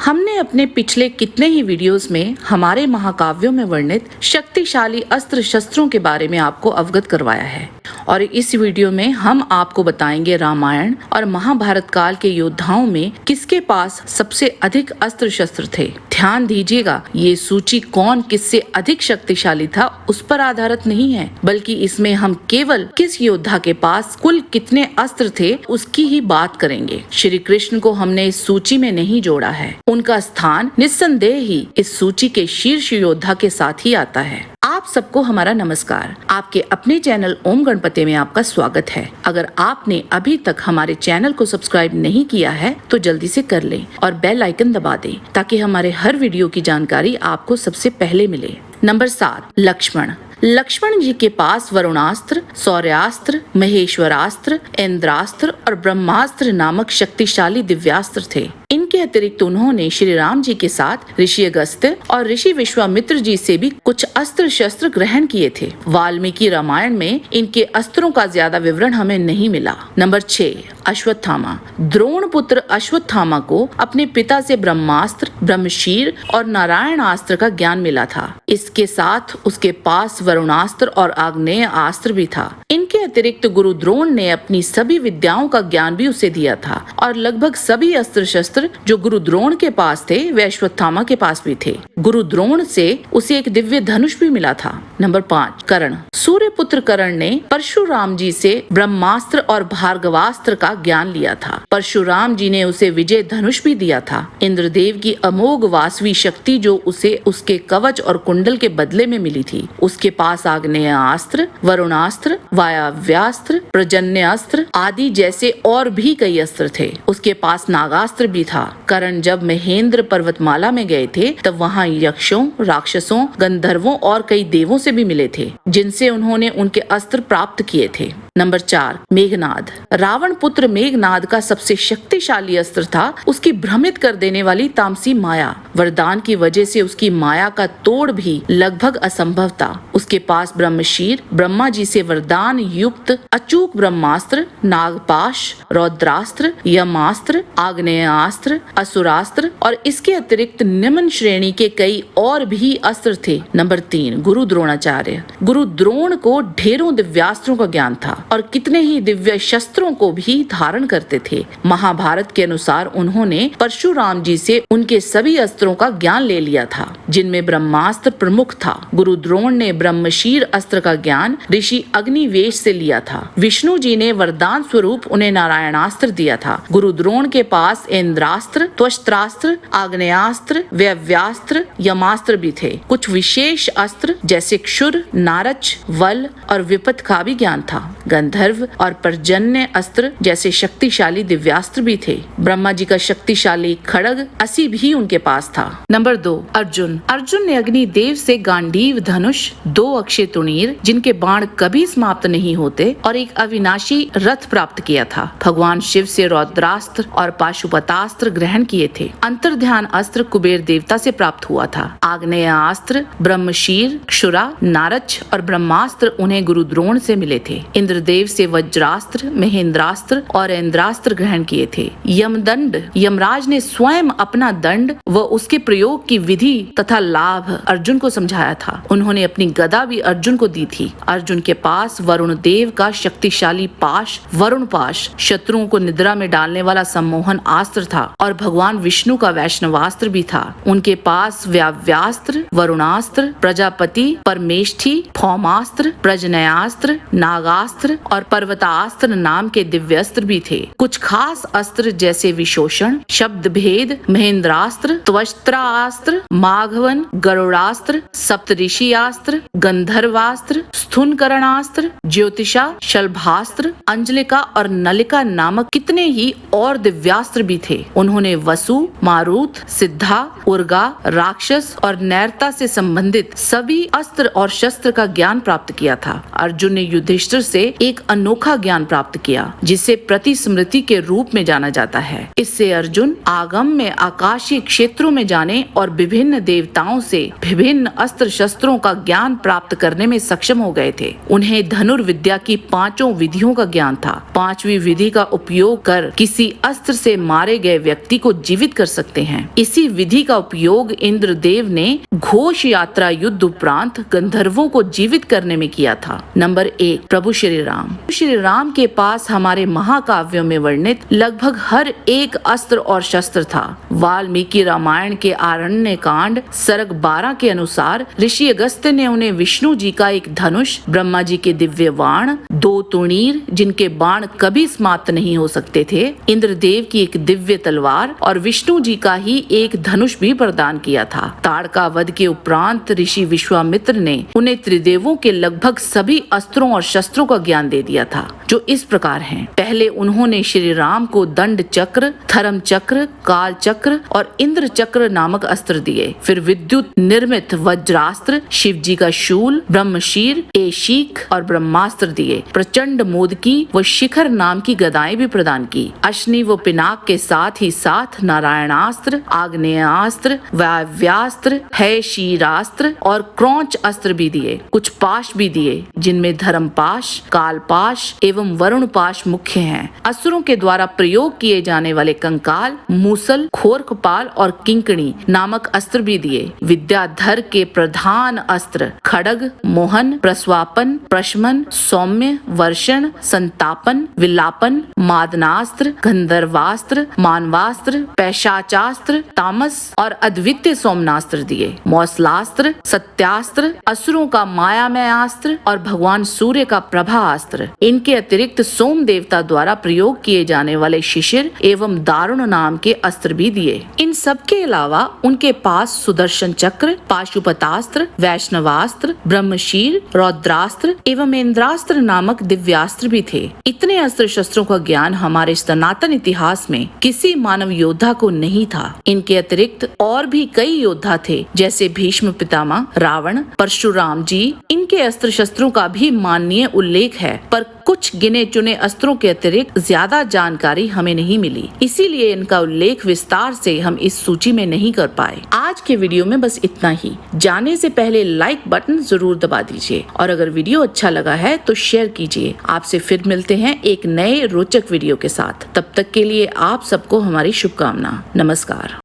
हमने अपने पिछले कितने ही वीडियोस में हमारे महाकाव्यों में वर्णित शक्तिशाली अस्त्र शस्त्रों के बारे में आपको अवगत करवाया है और इस वीडियो में हम आपको बताएंगे रामायण और महाभारत काल के योद्धाओं में किसके पास सबसे अधिक अस्त्र शस्त्र थे। ध्यान दीजिएगा, ये सूची कौन किससे अधिक शक्तिशाली था उस पर आधारित नहीं है, बल्कि इसमें हम केवल किस योद्धा के पास कुल कितने अस्त्र थे उसकी ही बात करेंगे। श्री कृष्ण को हमने इस सूची में नहीं जोड़ा है, उनका स्थान निस्संदेह ही इस सूची के शीर्ष योद्धा के साथ ही आता है। आप सबको हमारा नमस्कार। आपके अपने चैनल ओम गणपति में आपका स्वागत है। अगर आपने अभी तक हमारे चैनल को सब्सक्राइब नहीं किया है तो जल्दी से कर लें और बेल आइकन दबा दें ताकि हमारे हर वीडियो की जानकारी आपको सबसे पहले मिले। नंबर 7, लक्ष्मण। लक्ष्मण जी के पास वरुणास्त्र, सौर्यास्त्र, महेश्वरास्त्र, इंद्रास्त्र और ब्रह्मास्त्र नामक शक्तिशाली दिव्यास्त्र थे। इनके अतिरिक्त उन्होंने श्री राम जी के साथ ऋषि अगस्त्य और ऋषि विश्वामित्र जी से भी कुछ अस्त्र शस्त्र ग्रहण किए थे। वाल्मीकि रामायण में इनके अस्त्रों का ज्यादा विवरण हमें नहीं मिला। नंबर 6, अश्वत्थामा। द्रोण पुत्र अश्वत्थामा को अपने पिता से ब्रह्मास्त्र, ब्रह्मशीर और नारायणास्त्र का ज्ञान मिला था। इसके साथ उसके पास वरुणास्त्र और आग्नेय अस्त्र भी था। इनके अतिरिक्त गुरु द्रोण ने अपनी सभी विद्याओं का ज्ञान भी उसे दिया था और लगभग सभी अस्त्र शस्त्र जो गुरु द्रोण के पास थे वे अश्वत्थामा के पास भी थे। गुरु द्रोण से उसे एक दिव्य धनुष भी मिला था। नंबर 5, कर्ण। सूर्य पुत्र कर्ण ने परशुराम जी से ब्रह्मास्त्र और भार्गवास्त्र का ज्ञान लिया था। परशुराम जी ने उसे विजय धनुष भी दिया था। इंद्रदेव की अमोघ वासवी शक्ति जो उसे उसके कवच और कुंडल के बदले में मिली थी। उसके पास आग्नेयास्त्र, वरुणास्त्र, वायव्यास्त्र, पर्जन्यास्त्र आदि जैसे और भी कई अस्त्र थे। उसके पास नागास्त्र भी था। कर्ण जब महेंद्र पर्वतमाला में गए थे तब वहाँ यक्षों, राक्षसों, गंधर्वों और कई देवों से भी मिले थे जिनसे उन्होंने उनके अस्त्र प्राप्त किए थे। नंबर 4, मेघनाद। रावण पुत्र मेघनाद का सबसे शक्तिशाली अस्त्र था उसकी भ्रमित कर देने वाली तामसी माया। वरदान की वजह से उसकी माया का तोड़ भी लगभग असंभव था। उसके पास ब्रह्मशीर, ब्रह्मा जी से वरदान युक्त अचूक ब्रह्मास्त्र, नागपाश, रौद्रास्त्र, यमास्त्र, आग्नेयास्त्र, असुरास्त्र और इसके अतिरिक्त निम्न श्रेणी के कई और भी अस्त्र थे। नंबर 3, गुरु द्रोणाचार्य। गुरु द्रोण को ढेरों दिव्यास्त्रों का ज्ञान था और कितने ही दिव्य शस्त्रों को भी धारण करते थे। महाभारत के अनुसार उन्होंने परशुराम जी से उनके सभी अस्त्रों का ज्ञान ले लिया था जिनमें ब्रह्मास्त्र प्रमुख था। गुरु द्रोण ने ब्रह्मशीर अस्त्र का ज्ञान ऋषि अग्निवेश से लिया था। विष्णु जी ने वरदान स्वरूप उन्हें नारायणास्त्र दिया था। गुरु द्रोण के पास इंद्रास्त्र, त्वष्ट्रास्त्र, आग्नेयास्त्र, व्यव्यास्त्र, यमास्त्र भी थे। कुछ विशेष अस्त्र जैसे क्षुर, नारच, वल और विपथ का भी ज्ञान था। गंधर्व और पर्जन्य अस्त्र जैसे शक्तिशाली दिव्यास्त्र भी थे। ब्रह्मा जी का शक्तिशाली खड्ग असी भी उनके पास था। नंबर 2, अर्जुन। अर्जुन ने अग्नि देव से गांडीव धनुष, 2 अक्षय तुणीर जिनके बाण कभी समाप्त नहीं होते और एक अविनाशी रथ प्राप्त किया था। भगवान शिव से रौद्रास्त्र और पाशुपतास्त्र ग्रहण किए थे। अंतर्ध्यान अस्त्र कुबेर देवता से प्राप्त हुआ था। आग्नेयास्त्र, ब्रह्मशीर, क्षुरा, नारच और ब्रह्मास्त्र उन्हें गुरु द्रोण से मिले थे। इंद्रदेव से वज्रास्त्र, महेंद्रास्त्र और इंद्रास्त्र ग्रहण किए थे। यमदंड, यमराज ने स्वयं अपना दंड व उसके प्रयोग की विधि तथा लाभ अर्जुन को समझाया था। उन्होंने अपनी गदा भी अर्जुन को दी थी। अर्जुन के पास वरुण देव का शक्तिशाली पाश, वरुण पाश, शत्रुओं को निद्रा में डालने वाला सम्मोहन अस्त्र था और भगवान विष्णु का वैष्णवास्त्र भी था। उनके पास व्याव्यास्त्र, वरुणास्त्र, प्रजापति, परमेष्ठी, भौमास्त्र, प्रजनयास्त्र, नागास्त्र और पर्वतास्त्र नाम के दिव्यास्त्र भी थे। कुछ खास अस्त्र जैसे विशोषण, शब्द भेद, महेंद्रास्त्र, त्वष्ट्रास्त्र, माघवन, गरुड़ास्त्र, सप्तऋषियास्त्र, गंधर्वास्त्र, स्थूनकरणास्त्र, ज्योतिषा, शलभास्त्र, अंजलिका और नलिका नामक कितने ही और दिव्यास्त्र भी थे। उन्होंने वसु, मारुत, सिद्धा, उर्गा, राक्षस और नैरता से संबंधित सभी अस्त्र और शस्त्र का ज्ञान प्राप्त किया था। अर्जुन ने युधिष्ठिर से एक अनोखा ज्ञान प्राप्त किया जिसे प्रतिस्मृति के रूप में जाना जाता है। इससे अर्जुन आगम में आकाशीय क्षेत्रों में जाने और विभिन्न देवताओं से विभिन्न अस्त्र शस्त्रों का ज्ञान प्राप्त करने में सक्षम हो गए थे। उन्हें धनुर्विद्या की 5 विधियों का ज्ञान था। 5वीं विधि का उपयोग कर किसी अस्त्र से मारे गए व्यक्ति को जीवित कर सकते हैं। इसी विधि का उपयोग इंद्रदेव ने घोष यात्रा युद्ध उपरांत गंधर्वों को जीवित करने में किया था। नंबर 1, प्रभु श्री राम। श्री राम के पास हमारे महाकाव्यों में वर्णित लगभग हर एक अस्त्र और शस्त्र था। वाल्मीकि रामायण के आरण्य कांड सर्ग 12 के अनुसार ऋषि अगस्त्य ने उन्हें विष्णु जी का एक धनुष, ब्रह्मा जी के दिव्य बाण, 2 तुणीर जिनके बाण कभी समाप्त नहीं हो सकते थे, इंद्रदेव की एक दिव्य तलवार और विष्णु जी का ही एक धनुष भी प्रदान किया था। ताड़का वध के उपरांत ऋषि विश्वामित्र ने उन्हें त्रिदेवों के लगभग सभी अस्त्रों और शस्त्रों का ज्ञान दे दिया था, जो इस प्रकार हैं। पहले उन्होंने श्री राम को दंड चक्र, धर्म चक्र, काल चक्र और इंद्र चक्र नामक अस्त्र दिए। फिर विद्युत निर्मित वज्रास्त्र, शिव जी का शूल, ब्रह्मशीर, एशीक और ब्रह्मास्त्र दिए। प्रचंड मोदकी व शिखर नाम की गदाएं भी प्रदान की। अश्नि व पिनाक के साथ ही साथ नारायणास्त्र, आग्नेयास्त्र, वायव्यास्त्र, है शीरास्त्र और क्रौंच अस्त्र भी दिए। कुछ पाश भी दिए, जिनमें धर्म पाश, काल पाश एवं वरुण पाश मुख्य हैं। असुरों के द्वारा प्रयोग किए जाने वाले कंकाल, मूसल, खोरकपाल और किंकणी नामक अस्त्र भी दिए। विद्याधर के प्रधान अस्त्र खड्ग, मोहन, प्रस्वापन, प्रशमन, सौम्य, वर्षण, संतापन, विलापन, मादनास्त्र, गंधर्वास्त्र, मानवास्त्र, पैशाचास्त्र, तामस और अद्वितीय सोमनास्त्र दिए। मौसलास्त्र, सत्यास्त्र, असुरों का मायामय अस्त्र और भगवान सूर्य का प्रभा अस्त्र। इनके अतिरिक्त सोम देवता द्वारा प्रयोग किए जाने वाले शिशिर एवं दारुण नाम के अस्त्र भी दिए। इन सब के अलावा उनके पास सुदर्शन चक्र, पाशुपतास्त्र, वैष्णवास्त्र, ब्रह्मशीर, रौद्रास्त्र एवं इंद्रास्त्र नामक दिव्यास्त्र भी थे। इतने अस्त्र शस्त्रों का ज्ञान हमारे सनातन इतिहास में किसी मानव योद्धा को नहीं था। इनके अतिरिक्त और भी कई योद्धा थे, जैसे भीष्म पितामह, रावण, परशुराम जी। इनके अस्त्र शस्त्रों का भी माननीय उल्लेख है, पर कुछ गिने चुने अस्त्रों के अतिरिक्त ज्यादा जानकारी हमें नहीं मिली, इसीलिए इनका उल्लेख विस्तार से हम इस सूची में नहीं कर पाए। आज के वीडियो में बस इतना ही। जाने से पहले लाइक बटन जरूर दबा दीजिए और अगर वीडियो अच्छा लगा है तो शेयर कीजिए। आपसे फिर मिलते हैं एक नए रोचक वीडियो के साथ। तब तक के लिए आप सबको हमारी शुभकामना। नमस्कार।